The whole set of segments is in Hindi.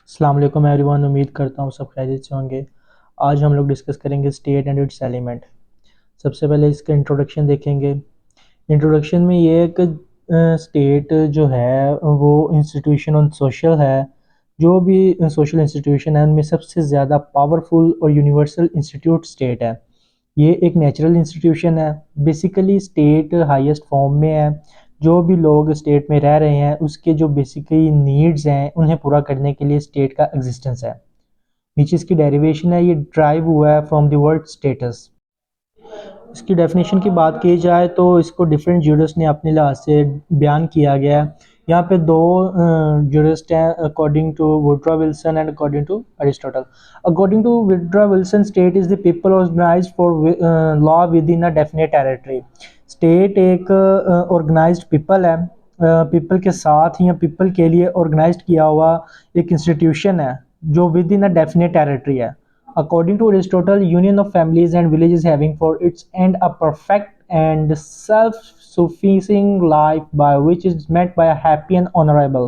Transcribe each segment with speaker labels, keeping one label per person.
Speaker 1: अस्सलाम वालेकुम एवरीवन। उम्मीद करता हूँ सब खैरियत से होंगे। आज हम लोग डिस्कस करेंगे स्टेट एंड इट्स एलिमेंट। सबसे पहले इसका इंट्रोडक्शन देखेंगे। इंट्रोडक्शन में ये है कि स्टेट जो है वो इंस्टीट्यूशन और सोशल है। जो भी सोशल इंस्टीट्यूशन है उनमें सबसे ज़्यादा पावरफुल और यूनिवर्सल इंस्टीट्यूट स्टेट है। ये एक नेचुरल इंस्टीट्यूशन है। बेसिकली स्टेट हाईएस्ट फॉर्म में है। जो भी लोग स्टेट में रह रहे हैं उसके जो बेसिकली नीड्स हैं उन्हें पूरा करने के लिए स्टेट का एग्जिस्टेंस है। नीचे इसकी डेरिवेशन है, ये ड्राइव हुआ है फ्रॉम द वर्ड स्टेटस। इसकी डेफिनेशन की बात की जाए तो इसको डिफरेंट जूरिस्ट ने अपने लिहाज से बयान किया गया है। यहाँ पे दो जूरिस्ट हैं, according to Woodrow Wilson and according to Aristotle. According to Woodrow Wilson, state is the people organized for law within a definite territory. State एक ऑर्गेनाइज्ड पीपल है, पीपल के साथ या पीपल के लिए ऑर्गेनाइज्ड किया हुआ एक इंस्टीट्यूशन है जो with in a definite territory है। According to Aristotle, union of families and villages having for its end a perfect and self-sufficing life by which is met by a happy and honorable।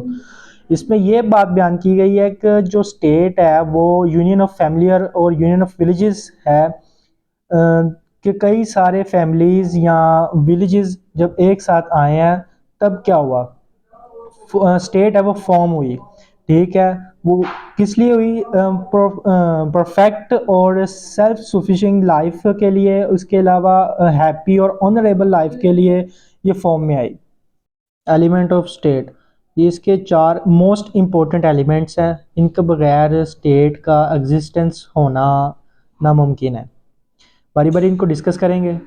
Speaker 1: इसमें ये बात बयान की गई है कि जो स्टेट है वो यूनियन ऑफ फैमिलियर और यूनियन ऑफ विलेजेस है, कि कई सारे फैमिलीज या विलेजेस जब एक साथ आए हैं तब क्या हुआ, स्टेट है वो फॉर्म हुई। ठीक है, वो किस लिए हुई? परफेक्ट और सेल्फ सफिशिएंट लाइफ के लिए, उसके अलावा हैप्पी और ऑनरेबल लाइफ के लिए ये फॉर्म में आई। एलिमेंट ऑफ स्टेट, ये इसके चार मोस्ट इम्पोर्टेंट एलिमेंट्स हैं। इनके बगैर स्टेट का एग्जिस्टेंस होना नामुमकिन है। बारी बारी इनको डिस्कस करेंगे।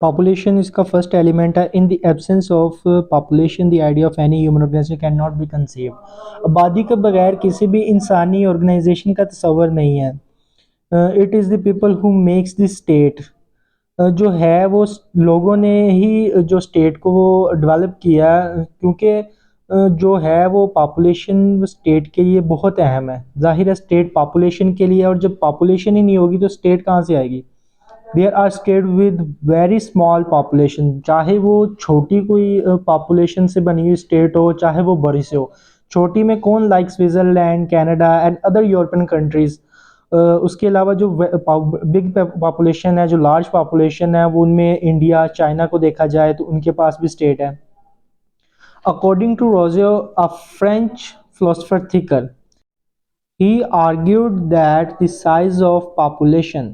Speaker 1: पॉपुलेशन इसका फर्स्ट एलिमेंट है। In the absence of population the idea of any human organization can not be conceive. आबादी के बगैर किसी भी इंसानी ऑर्गेनाइजेशन का तस्वर नहीं है। It is the people who makes the state. जो है वो लोगों ने ही जो स्टेट को वो डेवलप किया, क्योंकि जो है वो पॉपुलेशन स्टेट के लिए बहुत अहम है। जाहिर है स्टेट पॉपुलेशन के लिए, और जब पॉपुलेशन ही नहीं होगी तो स्टेट कहाँ से आएगी? There are state with very small population, चाहे वो छोटी कोई पॉपुलेशन से बनी हुई स्टेट हो, चाहे वो बड़ी से हो। छोटी में कौन like Switzerland, Canada and other European countries. उसके अलावा जो बिग पॉपुलेशन है, जो लार्ज पॉपुलेशन है, वो उनमें इंडिया, चाइना को देखा जाए तो उनके पास भी स्टेट है। अकॉर्डिंग टू रोजियो, a French philosopher thinker, he argued that the size of population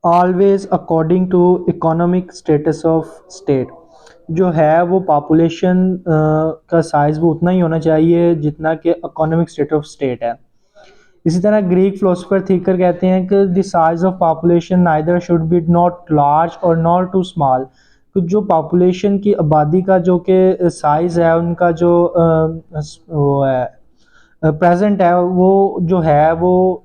Speaker 1: always according to economic status of state. जो है वो पॉपुलेशन का साइज वो उतना ही होना चाहिए जितना कि इकोनॉमिक स्टेट ऑफ स्टेट है। इसी तरह ग्रीक फिलोसोफर थीकर कहते हैं कि the size of population neither should be not large और नॉट टू स्मॉल। तो जो पॉपुलेशन की आबादी का जो कि साइज है, उनका जो वो है प्रेजेंट है, वो जो है वो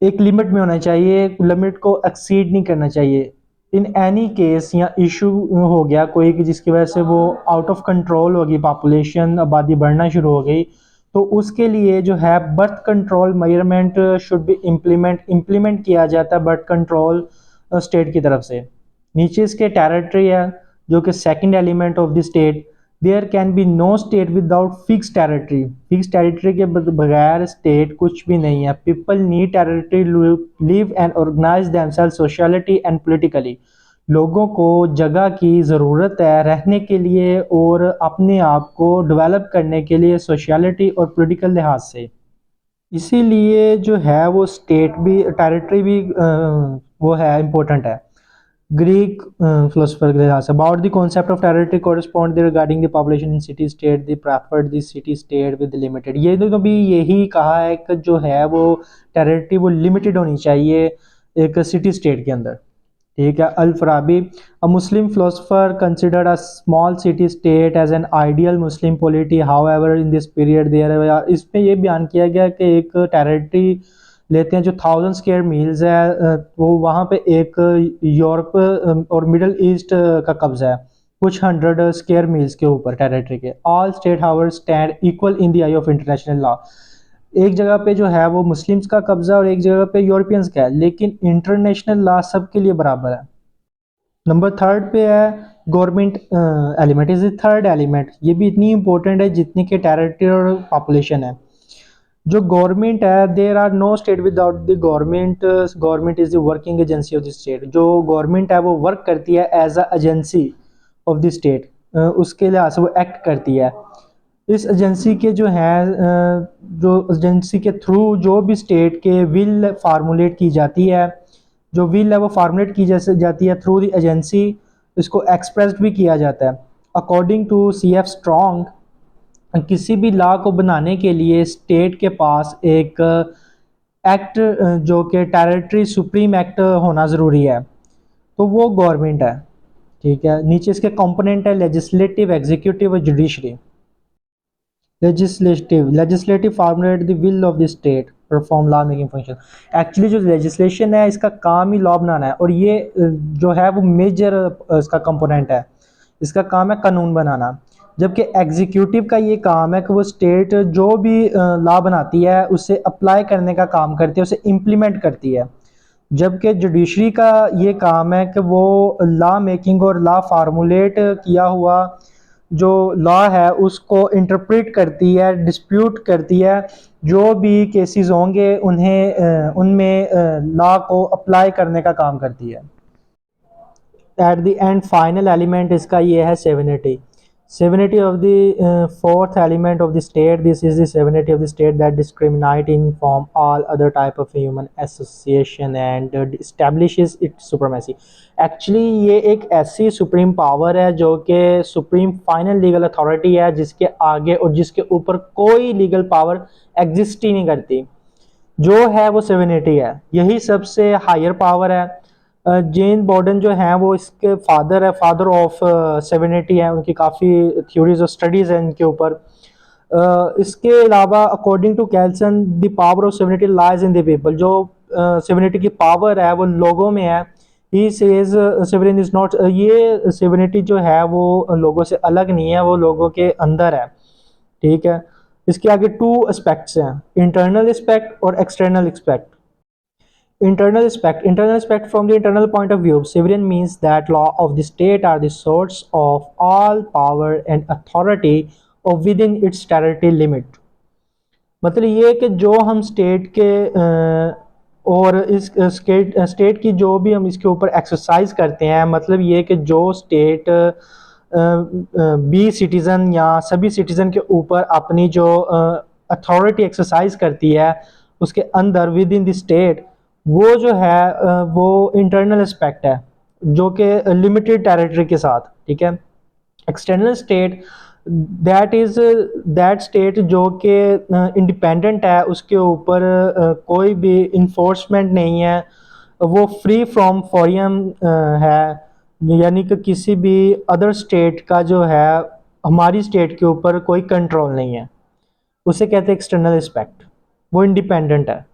Speaker 1: एक लिमिट में होना चाहिए, लिमिट को एक्सीड नहीं करना चाहिए। इन एनी केस या इशू हो गया कोई कि जिसकी वजह से वो आउट ऑफ कंट्रोल होगी, पॉपुलेशन आबादी बढ़ना शुरू हो गई, तो उसके लिए जो है birth control measurement should be implement किया जाता है बर्थ कंट्रोल स्टेट की तरफ से। नीचे इसके टेरिटरी है जो कि second element of the state. There can be no state without fix territory. Fix territory के बगैर स्टेट कुछ भी नहीं है। People need territory live and organize themself socially and politically. लोगों को जगह की ज़रूरत है रहने के लिए और अपने आप को डेवलप करने के लिए, सोशलिटी और पॉलिटिकल लिहाज से। इसीलिए जो है वो स्टेट भी, टेरिटरी भी वो है, इम्पोर्टेंट है। Greek philosopher has about the concept of territory correspond regarding the population in city state, they preferred the city state with limited। ये तो भी यही कहा है कि जो है वो टेरिटरी वो लिमिटेड होनी चाहिए एक सिटी स्टेट के अंदर। ठीक है। Al Farabi, a Muslim philosopher considered a small city state as an ideal Muslim polity, however in this period there, इसमें ये बयान किया गया कि एक टेरिटरी लेते हैं जो 1000 स्क्वायर मील्स है, वो वहाँ पे एक यूरोप और मिडल ईस्ट का कब्जा है कुछ 100 स्क्वायर मील्स के ऊपर टेरिटरी के। All state house stand equal in the I of international law. एक जगह पे जो है वो मुस्लिम्स का कब्जा और एक जगह पे यूरोपियंस का है, लेकिन इंटरनेशनल लॉ सबके लिए बराबर है। नंबर थर्ड पे है government element, is the third element. ये भी इतनी इंपॉर्टेंट है जितनी कि टेरिटरी और पॉपुलेशन है। जो गवर्नमेंट है, there are no state without the government, government is the working agency of the state. जो गवर्नमेंट है वो वर्क करती है as a agency of the state, उसके लिहाज से वो एक्ट करती है। इस एजेंसी के जो है जो एजेंसी के थ्रू जो भी स्टेट के विल फार्मूलेट की जाती है, जो विल है वो फार्मूलेट की जाती है थ्रू द एजेंसी, इसको एक्सप्रेस्ड भी किया जाता है। According to C F Strong, किसी भी लॉ को बनाने के लिए स्टेट के पास एक एक्ट जो कि टेरिटरी सुप्रीम एक्ट होना ज़रूरी है, तो वो गवर्नमेंट है। ठीक है, नीचे इसके कंपोनेंट है लेजिस्लेटिव, एग्जीक्यूटिव और judiciary. Legislative formulate the will of the state, perform law making function. Actually जो लेजिस्लेशन है इसका काम ही लॉ बनाना है, और ये जो है वो मेजर इसका कंपोनेंट है, इसका काम है कानून बनाना। जबकि एग्जीक्यूटिव का ये काम है कि वो स्टेट जो भी लॉ बनाती है उसे अप्लाई करने का काम करती है, उसे इम्प्लीमेंट करती है। जबकि जुडिशरी का ये काम है कि वो लॉ मेकिंग और लॉ फार्मूलेट किया हुआ जो लॉ है उसको इंटरप्रेट करती है, डिस्प्यूट करती है। जो भी केसेस होंगे उन्हें उनमें लॉ को अप्लाई करने का काम करती है। At the end final element इसका ये है सेवेनिटी। Severity of the fourth element of the state. This is the severity of the state that discriminate in from all other type of human association and establishes its supremacy. Actually ये एक ऐसी सुप्रीम पावर है जो कि सुप्रीम फाइनल लीगल अथॉरिटी है, जिसके आगे और जिसके ऊपर कोई लीगल पावर एग्जिस्ट ही नहीं करती। जो है वो सेवेनिटी है, यही सबसे हायर पावर है। जेन बॉर्डन जो हैं वो इसके फादर है, फादर ऑफ सेवेनिटी है। उनकी काफ़ी थ्योरीज और स्टडीज़ हैं इनके ऊपर। इसके अलावा according to Kelsen the power of sovereignty lies in the people. जो सेवेनिटी की पावर है वो लोगों में है। He says sovereignty is not, ये सेवेनिटी जो है वो लोगों से अलग नहीं है, वो लोगों के अंदर है। ठीक है, इसके आगे टू एस्पेक्ट्स हैं, इंटरनल एस्पेक्ट और external aspect. Internal aspect from the internal point of view, sovereign means that law of the state are the source of all power and authority of within its territory limit। मतलब ये कि जो हम स्टेट के और इस स्टेट की जो भी हम इसके ऊपर एक्सरसाइज करते हैं, मतलब ये कि जो स्टेट बी सिटीज़न या सभी सिटीज़न के ऊपर अपनी जो अथॉरिटी एक्सरसाइज करती है उसके अंदर विद इन द स्टेट, वो जो है वो इंटरनल एस्पेक्ट है जो कि लिमिटेड टेरिटरी के साथ। ठीक है, external state that is that state जो कि इंडिपेंडेंट है, उसके ऊपर कोई भी इन्फोर्समेंट नहीं है, वो फ्री फ्रॉम फॉरियम है, यानी कि किसी भी अदर स्टेट का जो है हमारी स्टेट के ऊपर कोई कंट्रोल नहीं है, उसे कहते हैं एक्सटर्नल एस्पेक्ट। वो इंडिपेंडेंट है।